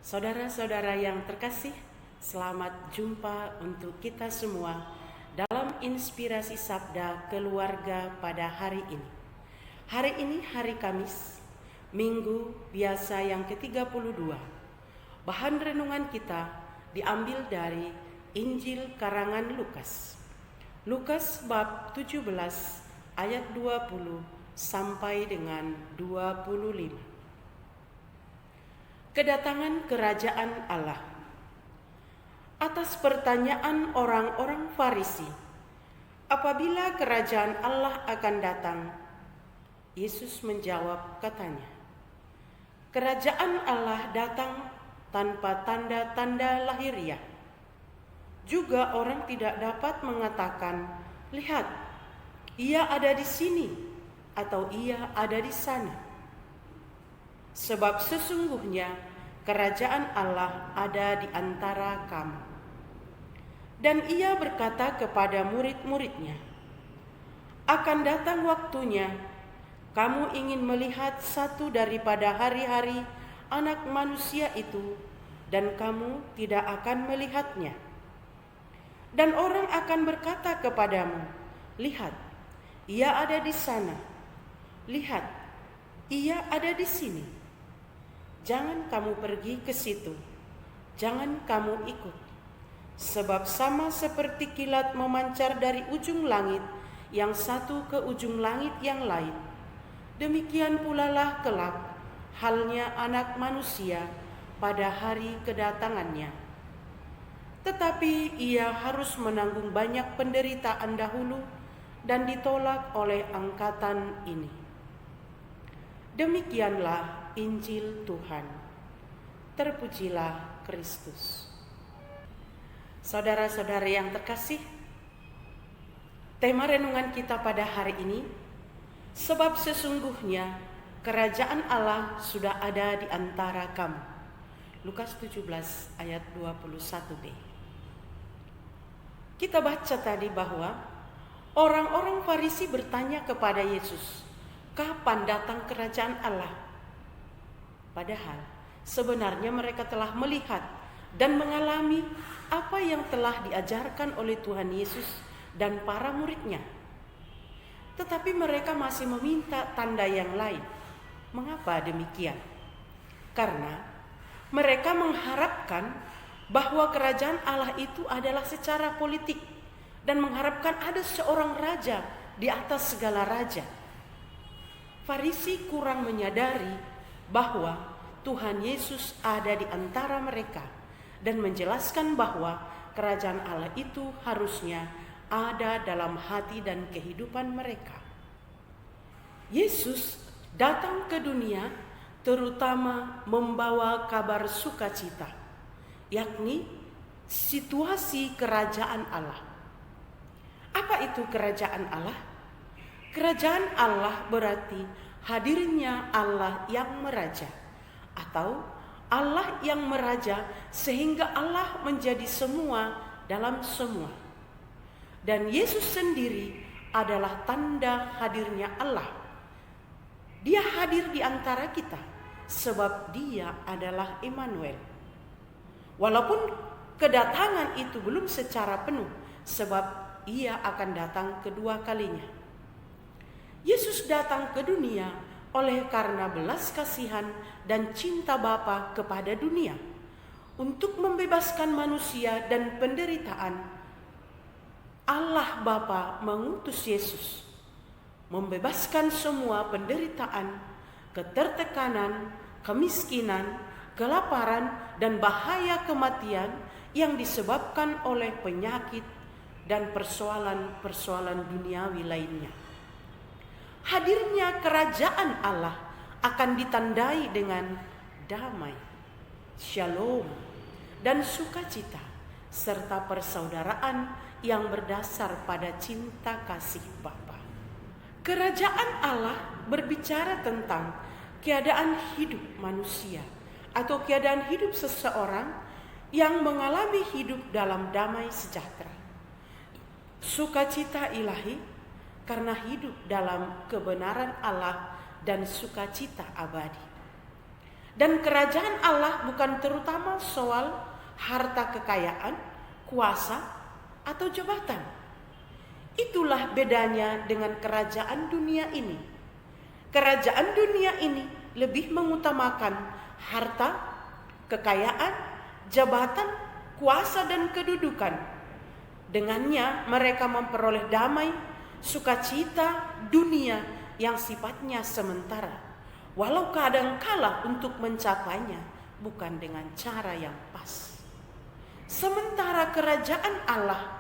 Saudara-saudara yang terkasih, selamat jumpa untuk kita semua dalam inspirasi sabda keluarga pada hari ini. Hari ini hari Kamis, Minggu biasa yang ke-32. Bahan renungan kita diambil dari Injil karangan Lukas. Lukas bab 17 ayat 20 sampai dengan 25. Kedatangan kerajaan Allah. Atas pertanyaan orang-orang Farisi, apabila kerajaan Allah akan datang, Yesus menjawab katanya, kerajaan Allah datang tanpa tanda-tanda lahiriah. Juga orang tidak dapat mengatakan, lihat, ia ada di sini atau ia ada di sana. Sebab sesungguhnya kerajaan Allah ada di antara kamu. Dan ia berkata kepada murid-muridnya, akan datang waktunya, kamu ingin melihat satu daripada hari-hari anak manusia itu, dan kamu tidak akan melihatnya. Dan orang akan berkata kepadamu, lihat, ia ada di sana. Lihat, ia ada di sini. Jangan kamu pergi ke situ, jangan kamu ikut. Sebab sama seperti kilat memancar dari ujung langit yang satu ke ujung langit yang lain, demikian pula lah kelak halnya anak manusia pada hari kedatangannya. Tetapi ia harus menanggung banyak penderitaan dahulu dan ditolak oleh angkatan ini. Demikianlah Injil Tuhan. Terpujilah Kristus. Saudara-saudari yang terkasih, tema renungan kita pada hari ini, sebab sesungguhnya kerajaan Allah sudah ada di antara kamu. Lukas 17 ayat 21b. Kita baca tadi bahwa orang-orang Farisi bertanya kepada Yesus, kapan datang kerajaan Allah? Padahal sebenarnya mereka telah melihat dan mengalami apa yang telah diajarkan oleh Tuhan Yesus dan para muridnya. Tetapi mereka masih meminta tanda yang lain. Mengapa demikian? Karena mereka mengharapkan bahwa kerajaan Allah itu adalah secara politik dan mengharapkan ada seorang raja di atas segala raja. Farisi kurang menyadari bahwa Tuhan Yesus ada di antara mereka dan menjelaskan bahwa kerajaan Allah itu harusnya ada dalam hati dan kehidupan mereka. Yesus datang ke dunia terutama membawa kabar sukacita, yakni situasi kerajaan Allah. Apa itu kerajaan Allah? Kerajaan Allah berarti hadirnya Allah yang meraja, atau Allah yang meraja sehingga Allah menjadi semua dalam semua. Dan Yesus sendiri adalah tanda hadirnya Allah. Dia hadir di antara kita sebab dia adalah Immanuel. Walaupun kedatangan itu belum secara penuh sebab ia akan datang kedua kalinya. Yesus datang ke dunia oleh karena belas kasihan dan cinta Bapa kepada dunia untuk membebaskan manusia dan penderitaan. Allah Bapa mengutus Yesus membebaskan semua penderitaan, ketertekanan, kemiskinan, kelaparan, dan bahaya kematian yang disebabkan oleh penyakit dan persoalan-persoalan duniawi lainnya. Hadirnya kerajaan Allah akan ditandai dengan damai, shalom, dan sukacita, serta persaudaraan yang berdasar pada cinta kasih Bapa. Kerajaan Allah berbicara tentang keadaan hidup manusia atau keadaan hidup seseorang yang mengalami hidup dalam damai sejahtera. Sukacita ilahi karena hidup dalam kebenaran Allah dan sukacita abadi. Dan kerajaan Allah bukan terutama soal harta kekayaan, kuasa, atau jabatan. Itulah bedanya dengan kerajaan dunia ini. Kerajaan dunia ini lebih mengutamakan harta, kekayaan, jabatan, kuasa, dan kedudukan. Dengannya mereka memperoleh damai, sukacita dunia yang sifatnya sementara, walau kadangkala untuk mencapainya bukan dengan cara yang pas. Sementara kerajaan Allah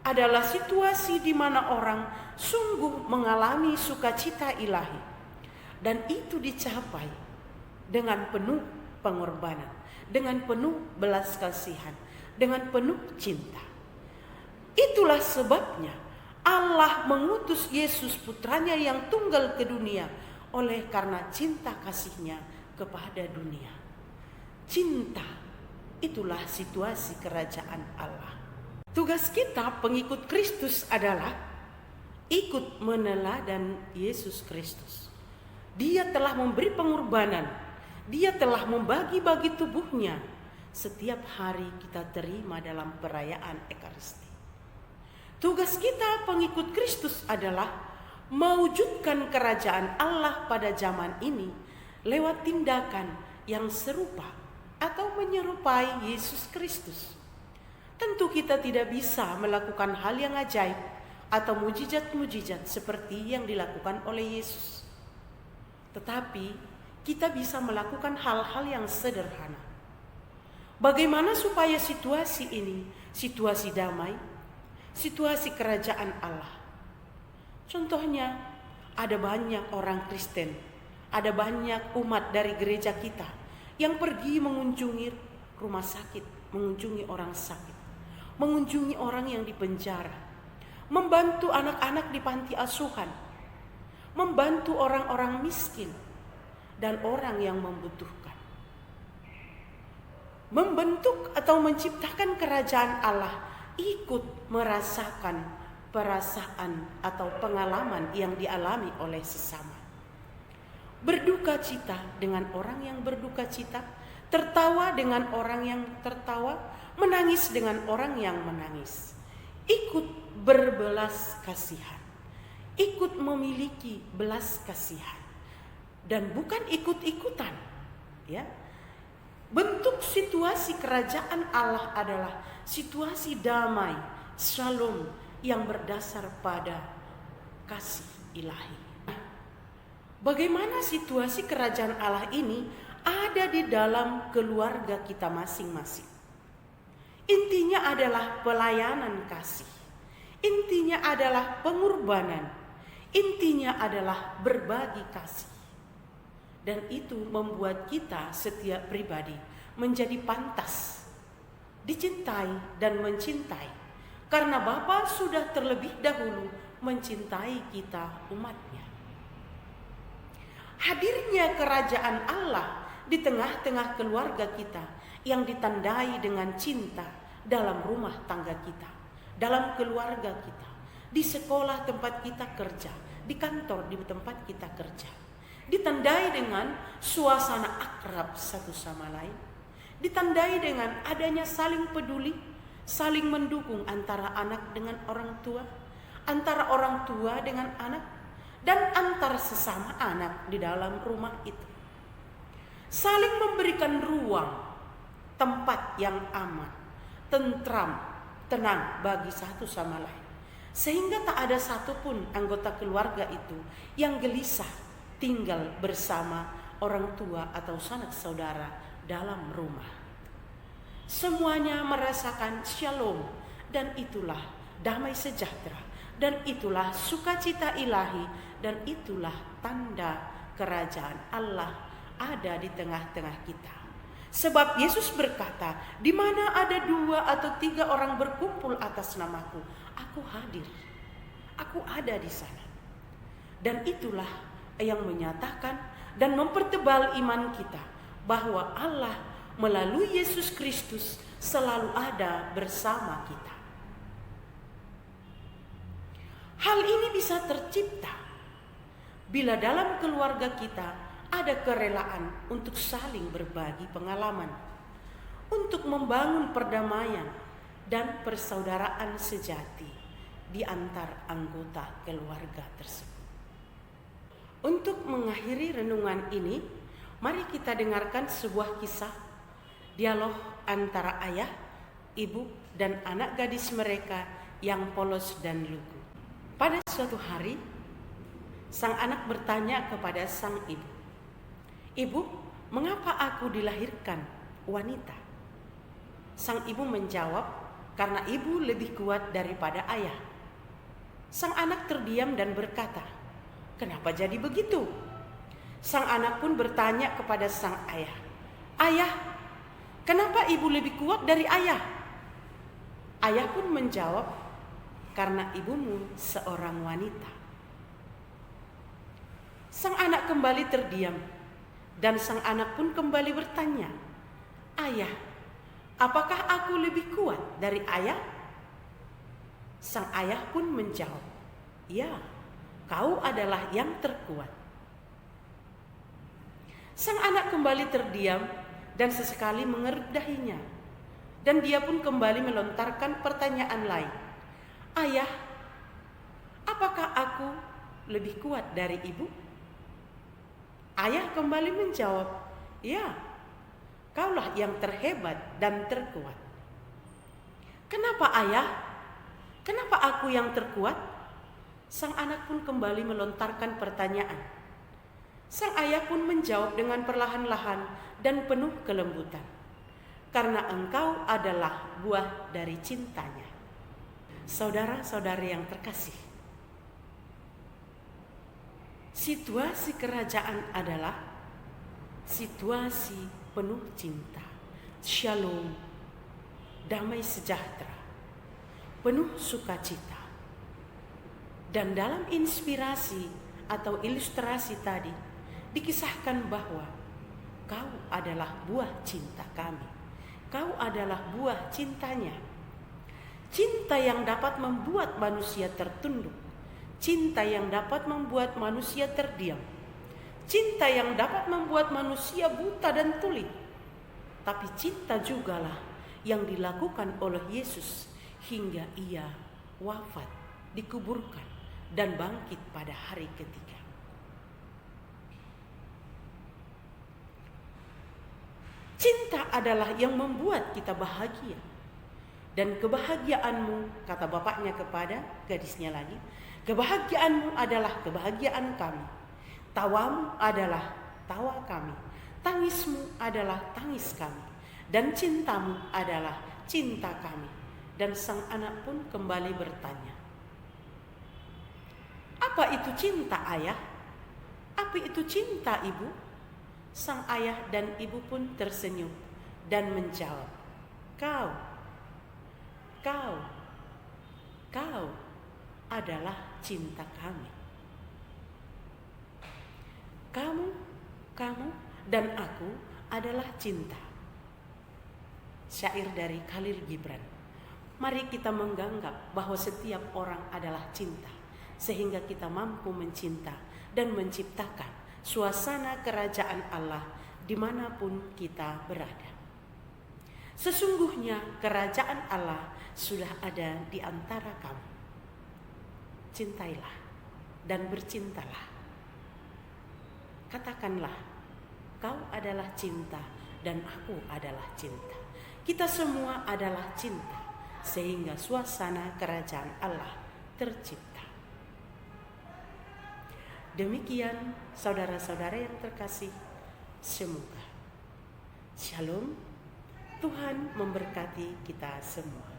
adalah situasi di mana orang sungguh mengalami sukacita ilahi, dan itu dicapai dengan penuh pengorbanan, dengan penuh belas kasihan, dengan penuh cinta. Itulah sebabnya Allah mengutus Yesus putranya yang tunggal ke dunia oleh karena cinta kasihnya kepada dunia. Cinta, itulah situasi kerajaan Allah. Tugas kita pengikut Kristus adalah ikut meneladan Yesus Kristus. Dia telah memberi pengorbanan, dia telah membagi-bagi tubuhnya. Setiap hari kita terima dalam perayaan Ekaristi. Tugas kita pengikut Kristus adalah mewujudkan kerajaan Allah pada zaman ini lewat tindakan yang serupa atau menyerupai Yesus Kristus. Tentu kita tidak bisa melakukan hal yang ajaib atau mujizat-mujizat seperti yang dilakukan oleh Yesus. Tetapi kita bisa melakukan hal-hal yang sederhana. Bagaimana supaya situasi ini, situasi damai, situasi kerajaan Allah. Contohnya, ada banyak orang Kristen, ada banyak umat dari gereja kita yang pergi mengunjungi rumah sakit, mengunjungi orang sakit, mengunjungi orang yang dipenjara, membantu anak-anak di panti asuhan, membantu orang-orang miskin dan orang yang membutuhkan. Membentuk atau menciptakan kerajaan Allah ikut merasakan perasaan atau pengalaman yang dialami oleh sesama. Berduka cita dengan orang yang berduka cita, tertawa dengan orang yang tertawa, menangis dengan orang yang menangis. Ikut berbelas kasihan, ikut memiliki belas kasihan, dan bukan ikut-ikutan. Ya, bentuk situasi kerajaan Allah adalah situasi damai, shalom yang berdasar pada kasih ilahi. Bagaimana situasi kerajaan Allah ini ada di dalam keluarga kita masing-masing? Intinya adalah pelayanan kasih. Intinya adalah pengorbanan. Intinya adalah berbagi kasih. Dan itu membuat kita setiap pribadi menjadi pantas dicintai dan mencintai. Karena Bapa sudah terlebih dahulu mencintai kita umatnya. Hadirnya kerajaan Allah di tengah-tengah keluarga kita yang ditandai dengan cinta dalam rumah tangga kita, dalam keluarga kita, di sekolah tempat kita kerja, di kantor di tempat kita kerja. Ditandai dengan suasana akrab satu sama lain, ditandai dengan adanya saling peduli, saling mendukung antara anak dengan orang tua, antara orang tua dengan anak, dan antar sesama anak di dalam rumah itu. Saling memberikan ruang, tempat yang aman, tentram, tenang bagi satu sama lain. Sehingga tak ada satupun anggota keluarga itu yang gelisah tinggal bersama orang tua atau sanak saudara dalam rumah. Semuanya merasakan shalom, dan itulah damai sejahtera, dan itulah sukacita ilahi, dan itulah tanda kerajaan Allah ada di tengah-tengah kita. Sebab Yesus berkata, di mana ada 2 atau 3 orang berkumpul atas namaku, aku hadir. Aku ada di sana. Dan itulah yang menyatakan dan mempertebal iman kita bahwa Allah melalui Yesus Kristus selalu ada bersama kita. Hal ini bisa tercipta bila dalam keluarga kita ada kerelaan untuk saling berbagi pengalaman, untuk membangun perdamaian dan persaudaraan sejati di antar anggota keluarga tersebut. Untuk mengakhiri renungan ini, mari kita dengarkan sebuah kisah dialog antara ayah, ibu, dan anak gadis mereka yang polos dan lugu. Pada suatu hari, sang anak bertanya kepada sang ibu, "Ibu, mengapa aku dilahirkan wanita?" Sang ibu menjawab, "Karena ibu lebih kuat daripada ayah." Sang anak terdiam dan berkata, "Kenapa jadi begitu?" Sang anak pun bertanya kepada sang ayah, "Ayah, kenapa ibu lebih kuat dari ayah?" Ayah pun menjawab, "Karena ibumu seorang wanita." Sang anak kembali terdiam, dan sang anak pun kembali bertanya, "Ayah, apakah aku lebih kuat dari ayah?" Sang ayah pun menjawab, "Ya, kau adalah yang terkuat." Sang anak kembali terdiam dan sesekali mengerut dahinya. Dan dia pun kembali melontarkan pertanyaan lain, "Ayah, apakah aku lebih kuat dari ibu?" Ayah kembali menjawab, "Ya, kaulah yang terhebat dan terkuat." "Kenapa ayah? Kenapa aku yang terkuat?" Sang anak pun kembali melontarkan pertanyaan. Sang ayah pun menjawab dengan perlahan-lahan dan penuh kelembutan, "Karena engkau adalah buah dari cintanya." Saudara-saudari yang terkasih, situasi kerajaan adalah situasi penuh cinta, shalom, damai sejahtera, penuh sukacita. Dan dalam inspirasi atau ilustrasi tadi dikisahkan bahwa kau adalah buah cinta kami. Kau adalah buah cintanya. Cinta yang dapat membuat manusia tertunduk. Cinta yang dapat membuat manusia terdiam. Cinta yang dapat membuat manusia buta dan tuli. Tapi cinta jugalah yang dilakukan oleh Yesus hingga ia wafat, dikuburkan, dan bangkit pada hari ketiga. Cinta adalah yang membuat kita bahagia. Dan kebahagiaanmu, kata bapaknya kepada gadisnya lagi, kebahagiaanmu adalah kebahagiaan kami. Tawamu adalah tawa kami. Tangismu adalah tangis kami. Dan cintamu adalah cinta kami. Dan sang anak pun kembali bertanya, "Apa itu cinta, ayah? Apa itu cinta, ibu?" Sang ayah dan ibu pun tersenyum dan menjawab, Kau adalah cinta kami. Kamu dan aku adalah cinta." Syair dari Khalil Gibran. Mari kita menganggap bahwa setiap orang adalah cinta, sehingga kita mampu mencinta dan menciptakan suasana kerajaan Allah dimanapun kita berada. Sesungguhnya kerajaan Allah sudah ada di antara kamu. Cintailah dan bercintalah. Katakanlah, kau adalah cinta dan aku adalah cinta. Kita semua adalah cinta, sehingga suasana kerajaan Allah tercipta. Demikian saudara-saudara yang terkasih, semoga Shalom, Tuhan memberkati kita semua.